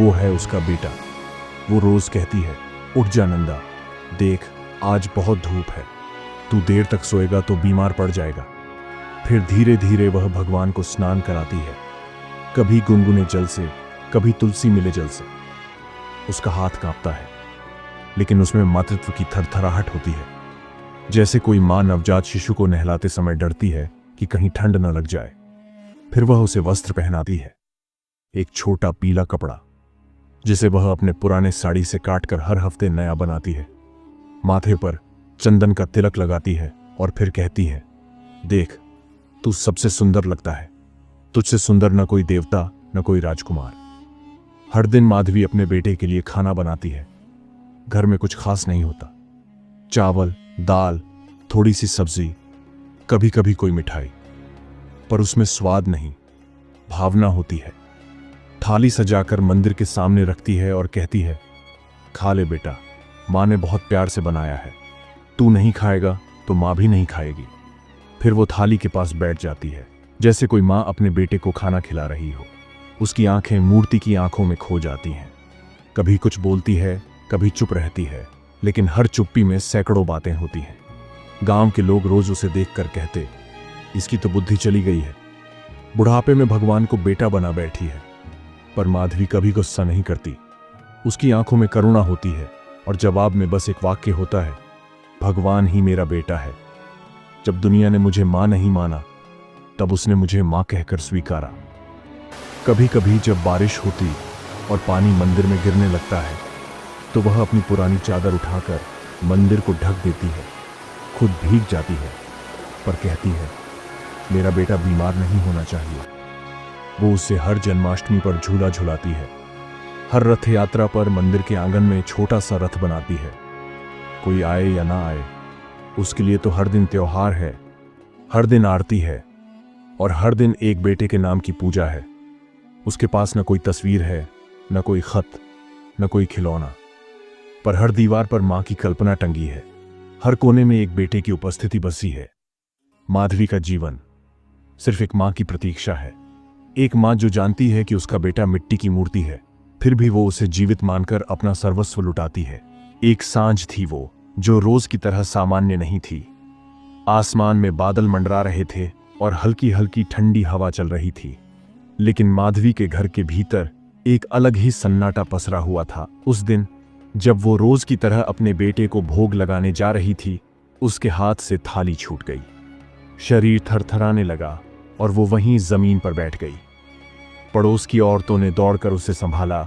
वो है उसका बेटा। वो रोज कहती है, उठ जा नंदा, देख आज बहुत धूप है, तू देर तक सोएगा तो बीमार पड़ जाएगा। फिर धीरे धीरे वह भगवान को स्नान कराती है, कभी गुनगुने जल से, कभी तुलसी मिले जल से। उसका हाथ कांपता है, लेकिन उसमें मातृत्व की थरथराहट होती है, जैसे कोई मां नवजात शिशु को नहलाते समय डरती है कि कहीं ठंड न लग जाए। फिर वह उसे वस्त्र पहनाती है, एक छोटा पीला कपड़ा, जिसे वह अपने पुराने साड़ी से काटकर हर हफ्ते नया बनाती है। माथे पर चंदन का तिलक लगाती है और फिर कहती है, देख तू सबसे सुंदर लगता है, तुझसे सुंदर न कोई देवता न कोई राजकुमार। हर दिन माधवी अपने बेटे के लिए खाना बनाती है। घर में कुछ खास नहीं होता, चावल दाल, थोड़ी सी सब्जी, कभी कभी कोई मिठाई, पर उसमें स्वाद नहीं, भावना होती है। थाली सजाकर मंदिर के सामने रखती है और कहती है, खा ले बेटा, मां ने बहुत प्यार से बनाया है, तू नहीं खाएगा तो मां भी नहीं खाएगी। फिर वो थाली के पास बैठ जाती है, जैसे कोई मां अपने बेटे को खाना खिला रही हो। उसकी आंखें मूर्ति की आंखों में खो जाती हैं। कभी कुछ बोलती है, कभी चुप रहती है, लेकिन हर चुप्पी में सैकड़ों बातें होती हैं। गांव के लोग रोज उसे देखकर कहते, इसकी तो बुद्धि चली गई है, बुढ़ापे में भगवान को बेटा बना बैठी है। पर माधवी कभी गुस्सा नहीं करती। उसकी आंखों में करुणा होती है और जवाब में बस एक वाक्य होता है, भगवान ही मेरा बेटा है। जब दुनिया ने मुझे मां नहीं माना, तब उसने मुझे मां कहकर स्वीकारा। कभी कभी जब बारिश होती और पानी मंदिर में गिरने लगता है, तो वह अपनी पुरानी चादर उठाकर मंदिर को ढक देती है, खुद भीग जाती है, पर कहती है, मेरा बेटा बीमार नहीं होना चाहिए। वो उससे हर जन्माष्टमी पर झूला झुलाती है, हर रथ यात्रा पर मंदिर के आंगन में छोटा सा रथ बनाती है। कोई आए या ना आए, उसके लिए तो हर दिन त्योहार है, हर दिन आरती है और हर दिन एक बेटे के नाम की पूजा है। उसके पास न कोई तस्वीर है, न कोई खत, न कोई खिलौना, पर हर दीवार पर मां की कल्पना टंगी है। हर कोने में एक बेटे की उपस्थिति बसी है। माधवी का जीवन सिर्फ एक मां की प्रतीक्षा है, एक मां जो जानती है कि उसका बेटा मिट्टी की मूर्ति है, फिर भी वो उसे जीवित मानकर अपना सर्वस्व लुटाती है। एक सांझ थी वो, जो रोज की तरह सामान्य नहीं थी। आसमान में बादल मंडरा रहे थे और हल्की हल्की ठंडी हवा चल रही थी, लेकिन माधवी के घर के भीतर एक अलग ही सन्नाटा पसरा हुआ था। उस दिन जब वो रोज की तरह अपने बेटे को भोग लगाने जा रही थी, उसके हाथ से थाली छूट गई। शरीर थरथराने लगा और वो वहीं जमीन पर बैठ गई। पड़ोस की औरतों ने दौड़कर उसे संभाला,